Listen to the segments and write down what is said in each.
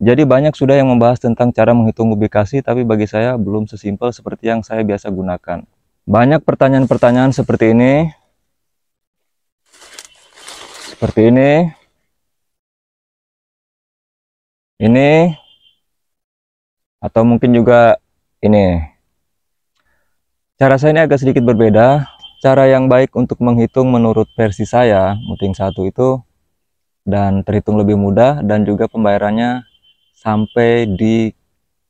Jadi banyak sudah yang membahas tentang cara menghitung kubikasi, tapi bagi saya belum sesimpel seperti yang saya biasa gunakan. Banyak pertanyaan-pertanyaan seperti ini, atau mungkin juga ini. Cara saya ini agak sedikit berbeda. Cara yang baik untuk menghitung menurut versi saya, muting satu itu, dan terhitung lebih mudah, dan juga pembayarannya sampai di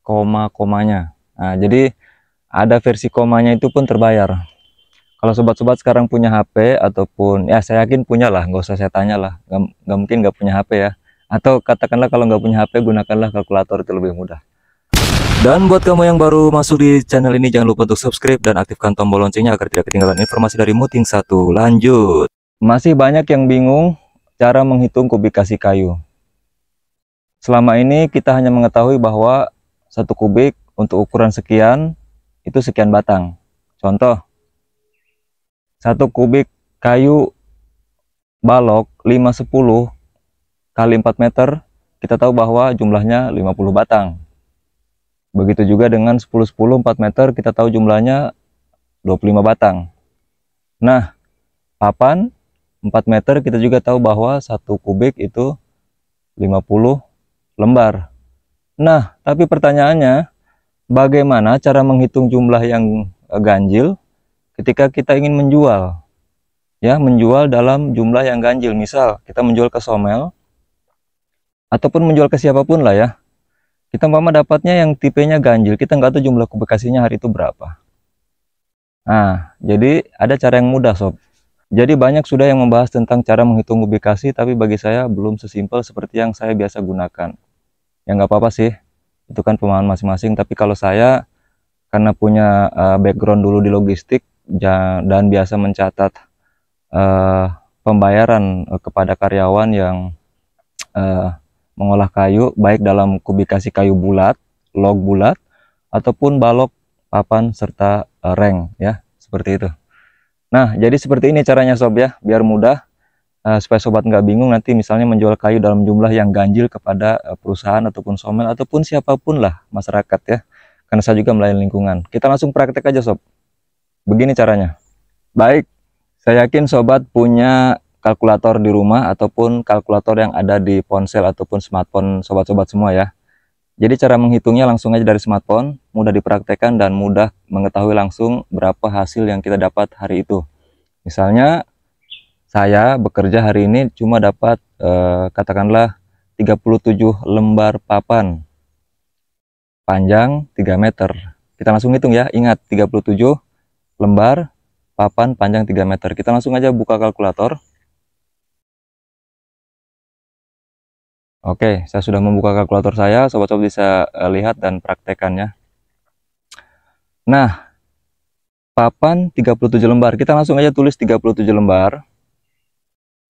koma-komanya. Nah, jadi ada versi komanya itu pun terbayar. Kalau sobat-sobat sekarang punya HP ataupun ya saya yakin punya lah, nggak usah saya tanya lah, nggak mungkin nggak punya HP ya. Atau katakanlah kalau nggak punya HP gunakanlah kalkulator, itu lebih mudah. Dan buat kamu yang baru masuk di channel ini, jangan lupa untuk subscribe dan aktifkan tombol loncengnya agar tidak ketinggalan informasi dari Muting Satu. Lanjut. Masih banyak yang bingung cara menghitung kubikasi kayu. Selama ini kita hanya mengetahui bahwa satu kubik untuk ukuran sekian itu sekian batang. Contoh, satu kubik kayu balok 510 kali 4 meter, kita tahu bahwa jumlahnya 50 batang. Begitu juga dengan 10-10 4 meter, kita tahu jumlahnya 25 batang. Nah, papan 4 meter kita juga tahu bahwa satu kubik itu 50 lembar. Nah, tapi pertanyaannya, bagaimana cara menghitung jumlah yang ganjil ketika kita ingin menjual? Ya, menjual dalam jumlah yang ganjil. Misal, kita menjual ke somel, ataupun menjual ke siapapun lah ya. Kita umpama dapatnya yang tipenya ganjil, kita nggak tahu jumlah kubikasinya hari itu berapa. Nah, jadi ada cara yang mudah sob. Jadi banyak sudah yang membahas tentang cara menghitung kubikasi, tapi bagi saya belum sesimpel seperti yang saya biasa gunakan. Ya nggak apa-apa sih, itu kan pemahaman masing-masing. Tapi kalau saya, karena punya background dulu di logistik, dan biasa mencatat pembayaran kepada karyawan yang mengolah kayu, baik dalam kubikasi kayu bulat, log bulat, ataupun balok, papan, serta reng ya, seperti itu. Nah, jadi seperti ini caranya sob ya, biar mudah, supaya sobat nggak bingung nanti misalnya menjual kayu dalam jumlah yang ganjil kepada perusahaan ataupun somel ataupun siapapun lah, masyarakat ya, karena saya juga melayani lingkungan. Kita langsung praktek aja sob. Begini caranya. Baik, saya yakin sobat punya kalkulator di rumah ataupun kalkulator yang ada di ponsel ataupun smartphone sobat-sobat semua ya. Jadi cara menghitungnya langsung aja dari smartphone, mudah dipraktekkan dan mudah mengetahui langsung berapa hasil yang kita dapat hari itu. Misalnya saya bekerja hari ini cuma dapat katakanlah 37 lembar papan panjang 3 meter. Kita langsung hitung ya, ingat 37 lembar papan panjang 3 meter. Kita langsung aja buka kalkulator. Oke, saya sudah membuka kalkulator saya, sobat-sobat bisa lihat dan praktekannya. Nah, papan 37 lembar, kita langsung aja tulis 37 lembar.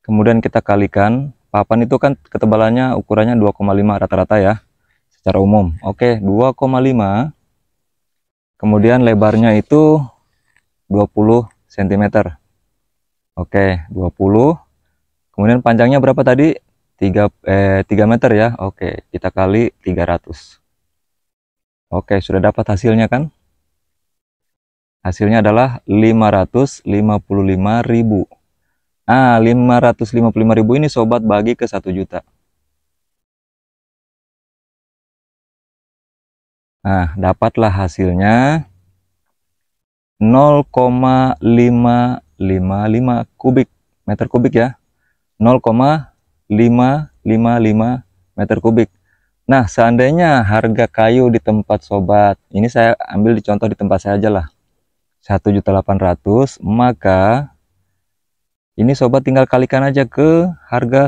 Kemudian kita kalikan, papan itu kan ketebalannya ukurannya 2,5 rata-rata ya, secara umum. Oke, 2,5. Kemudian lebarnya itu 20 cm. Oke, 20. Kemudian panjangnya berapa tadi? 3 meter ya. Oke, kita kali 300. Oke, sudah dapat hasilnya kan? Hasilnya adalah 555.000. Ah, 555.000 ini sobat bagi ke 1 juta. Nah, dapatlah hasilnya 0,555 kubik meter kubik ya. 0,555 meter kubik. Nah, seandainya harga kayu di tempat sobat, ini saya ambil di contoh di tempat saya aja lah, 1.800.000, maka ini sobat tinggal kalikan aja ke harga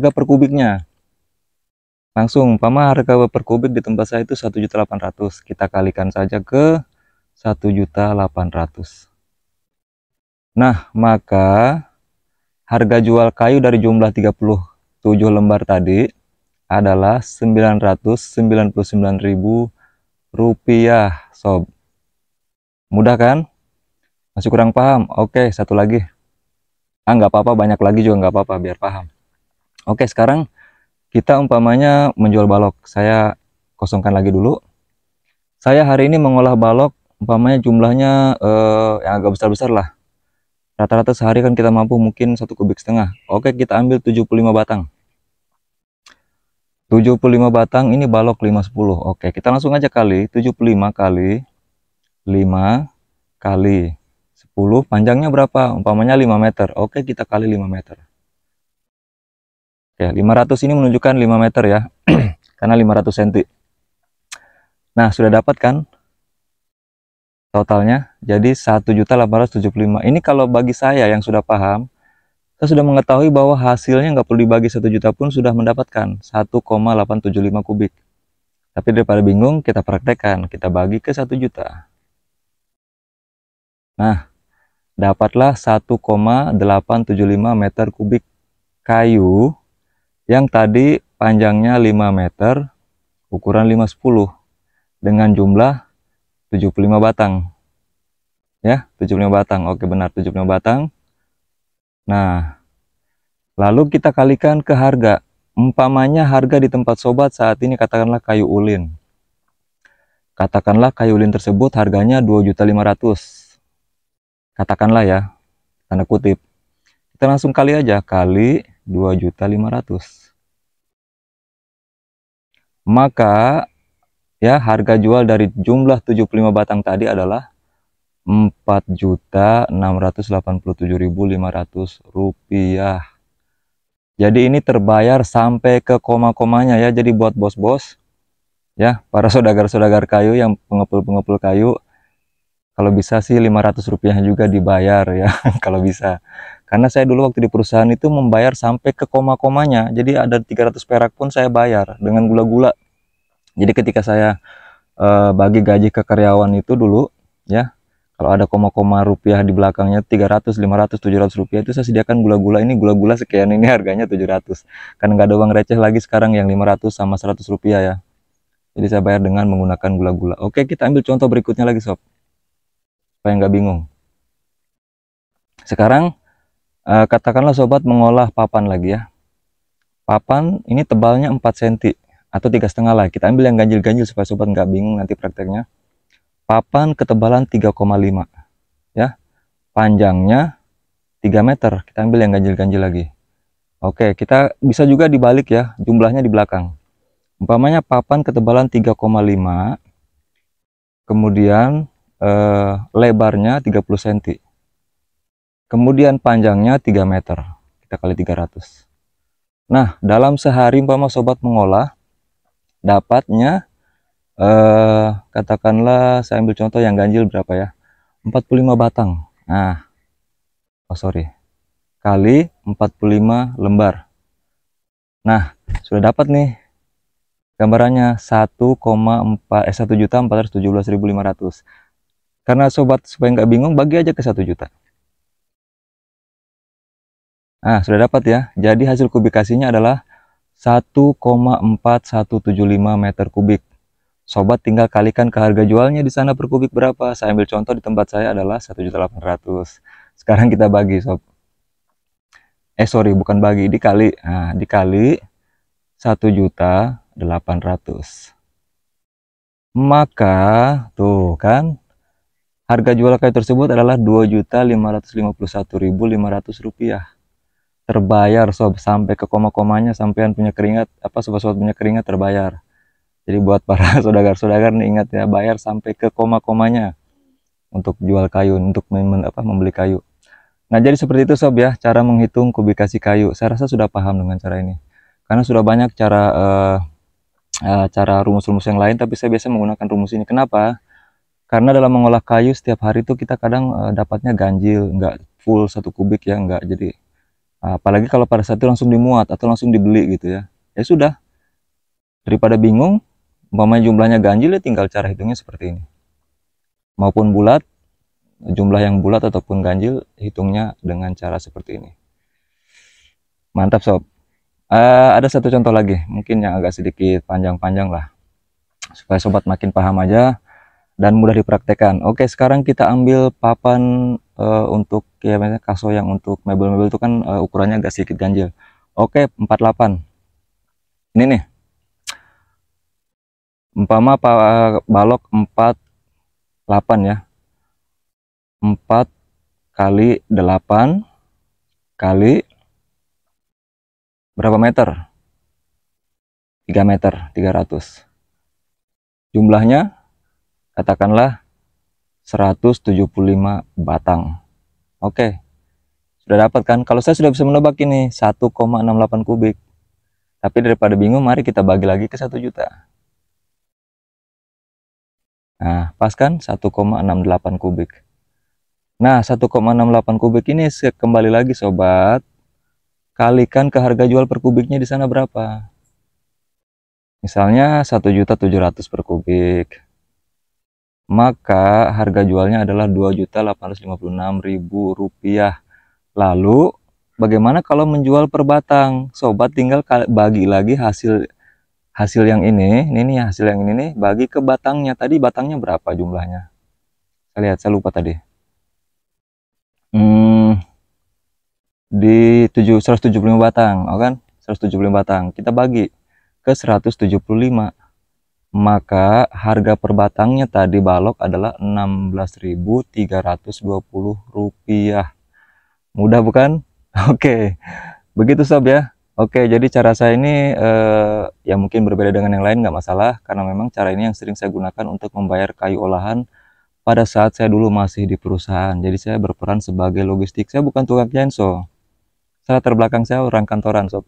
per kubiknya. Langsung, umpama harga per kubik di tempat saya itu 1.800.000, kita kalikan saja ke 1.800.000. Nah, maka harga jual kayu dari jumlah 37 lembar tadi adalah 999.000 rupiah sob. Mudah kan? Masih kurang paham? Oke, satu lagi. Nggak apa-apa, banyak lagi juga nggak apa-apa, biar paham. Oke, sekarang kita umpamanya menjual balok. Saya kosongkan lagi dulu. Saya hari ini mengolah balok, umpamanya jumlahnya yang agak besar-besar lah. Rata-rata sehari kan kita mampu mungkin 1,5 kubik. Oke, kita ambil 75 batang. 75 batang ini balok 510. Oke, kita langsung aja kali 75 kali 5 kali 10, panjangnya berapa? Umpamanya 5 meter. Oke, kita kali 5 meter. Ya, 500 ini menunjukkan 5 meter ya. Karena 500 cm. Nah, sudah dapat kan totalnya? Jadi 1.875. Ini kalau bagi saya yang sudah paham, saya sudah mengetahui bahwa hasilnya nggak perlu dibagi 1 juta pun sudah mendapatkan 1,875 kubik. Tapi daripada bingung, kita praktekkan. Kita bagi ke 1 juta. Nah, dapatlah 1,875 meter kubik kayu yang tadi panjangnya 5 meter, ukuran 510 dengan jumlah 75 batang. Ya, 75 batang. Oke, benar 75 batang. Nah, lalu kita kalikan ke harga. Umpamanya harga di tempat sobat saat ini katakanlah kayu ulin. Katakanlah kayu ulin tersebut harganya 2.500.000. Katakanlah ya, tanda kutip. Kita langsung kali aja, kali 2.500.000. Maka ya harga jual dari jumlah 75 batang tadi adalah 4.687.500 rupiah. Jadi ini terbayar sampai ke koma-komanya ya. Jadi buat bos-bos ya, para saudagar-saudagar kayu yang pengepul-pengepul kayu, kalau bisa sih 500 rupiah juga dibayar ya. Kalau bisa, karena saya dulu waktu di perusahaan itu membayar sampai ke koma-komanya. Jadi ada 300 perak pun saya bayar dengan gula-gula. Jadi ketika saya bagi gaji ke karyawan itu dulu ya, kalau ada koma-koma rupiah di belakangnya 300, 500, 700 rupiah itu saya sediakan gula-gula. Ini gula-gula sekian, ini harganya 700. Kan nggak ada uang receh lagi sekarang yang 500 sama 100 rupiah ya. Jadi saya bayar dengan menggunakan gula-gula. Oke, kita ambil contoh berikutnya lagi sob, supaya nggak bingung. Sekarang katakanlah sobat mengolah papan lagi ya. Papan ini tebalnya 4 cm atau 3,5 lah. Kita ambil yang ganjil-ganjil supaya sobat nggak bingung nanti prakteknya. Papan ketebalan 3,5 ya, panjangnya 3 meter. Kita ambil yang ganjil-ganjil lagi. Oke, kita bisa juga dibalik ya, jumlahnya di belakang. Umpamanya papan ketebalan 3,5, kemudian lebarnya 30 cm, kemudian panjangnya 3 meter. Kita kali 300. Nah, dalam sehari umpama sobat mengolah, dapatnya katakanlah saya ambil contoh yang ganjil berapa ya, 45 batang. Nah, kali 45 lembar. Nah, sudah dapat nih gambarannya 1.417.500. Karena sobat supaya nggak bingung, bagi aja ke 1 juta. Nah, sudah dapat ya. Jadi hasil kubikasinya adalah 1,4175 meter kubik. Sobat tinggal kalikan ke harga jualnya di sana per kubik berapa. Saya ambil contoh di tempat saya adalah 1.800.000. Sekarang kita bagi sob. Bukan bagi, dikali. Nah, dikali 1.800.000. Maka tuh kan harga jual kayu tersebut adalah 2.551.500 rupiah. Terbayar sob sampai ke koma-komanya, sampean punya keringat, sobat-sobat punya keringat terbayar. Jadi buat para saudagar-saudagar nih, ingat ya, bayar sampai ke koma-komanya untuk jual kayu, untuk membeli kayu. Nah, jadi seperti itu sob ya, cara menghitung kubikasi kayu. Saya rasa sudah paham dengan cara ini. Karena sudah banyak cara rumus-rumus yang lain, tapi saya biasa menggunakan rumus ini. Kenapa? Karena dalam mengolah kayu setiap hari itu kita kadang dapatnya ganjil, nggak full 1 kubik ya, nggak. Jadi apalagi kalau pada saat itu langsung dimuat atau langsung dibeli gitu ya. Ya sudah, daripada bingung, umpamanya jumlahnya ganjil ya tinggal cara hitungnya seperti ini. Maupun bulat, jumlah yang bulat ataupun ganjil, hitungnya dengan cara seperti ini. Mantap sob. Ada satu contoh lagi, mungkin yang agak sedikit panjang-panjang lah, supaya sobat makin paham aja dan mudah dipraktekkan. Oke, sekarang kita ambil papan untuk ya kaso yang untuk mebel-mebel itu kan ukurannya agak sedikit ganjil. Oke, 48. Ini nih, umpama balok 48 ya. 4 kali 8 kali berapa meter? 3 meter, 300. Jumlahnya katakanlah 175 batang. Oke, sudah dapat kan? Kalau saya sudah bisa menebak ini 1,68 kubik. Tapi daripada bingung, mari kita bagi lagi ke 1 juta. Nah, pas kan 1,68 kubik. Nah, 1,68 kubik ini kembali lagi sobat, kalikan ke harga jual per kubiknya di sana berapa. Misalnya 1.700.000 per kubik. Maka harga jualnya adalah Rp2.856.000. Lalu bagaimana kalau menjual per batang? Sobat tinggal bagi lagi hasil yang ini nih hasil yang ini nih, bagi ke batangnya. Tadi batangnya berapa jumlahnya? Saya lihat, saya lupa tadi. Di 175 batang, oh kan? 175 batang. Kita bagi ke 175. Maka harga per batangnya tadi balok adalah Rp16.320. Mudah bukan? Oke. Begitu sob ya. Oke, jadi cara saya ini ya mungkin berbeda dengan yang lain, nggak masalah, karena memang cara ini yang sering saya gunakan untuk membayar kayu olahan pada saat saya dulu masih di perusahaan. Jadi saya berperan sebagai logistik. Saya bukan tukang chainsaw. Saya terbelakang saya orang kantoran sob.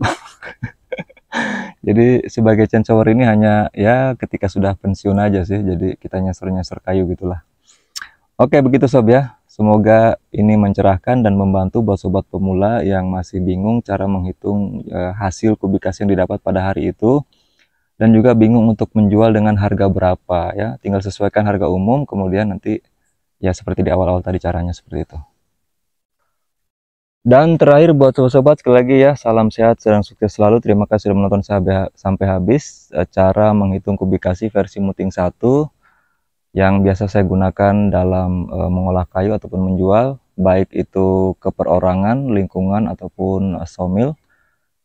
Jadi sebagai chainsawer ini hanya ya ketika sudah pensiun aja sih. Jadi kita nyasar-nyasar kayu gitulah. Oke, begitu sob ya. Semoga ini mencerahkan dan membantu buat sobat pemula yang masih bingung cara menghitung hasil kubikasi yang didapat pada hari itu, dan juga bingung untuk menjual dengan harga berapa ya. Tinggal sesuaikan harga umum, kemudian nanti ya seperti di awal-awal tadi caranya seperti itu. Dan terakhir buat sobat-sobat, sekali lagi ya, salam sehat, sedang sukses selalu. Terima kasih sudah menonton sampai habis cara menghitung kubikasi versi Muting 1 yang biasa saya gunakan dalam mengolah kayu ataupun menjual, baik itu ke perorangan, lingkungan, ataupun sawmill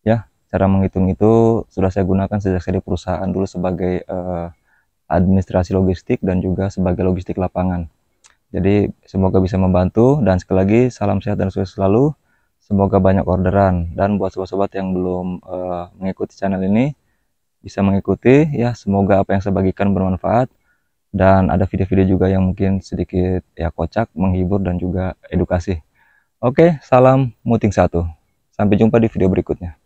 ya. Cara menghitung itu sudah saya gunakan sejak saya di perusahaan dulu sebagai administrasi logistik dan juga sebagai logistik lapangan. Jadi semoga bisa membantu, dan sekali lagi salam sehat dan sukses selalu. Semoga banyak orderan, dan buat sobat-sobat yang belum mengikuti channel ini bisa mengikuti ya. Semoga apa yang saya bagikan bermanfaat, dan ada video-video juga yang mungkin sedikit ya kocak, menghibur, dan juga edukasi. Oke, salam Muting 1. Sampai jumpa di video berikutnya.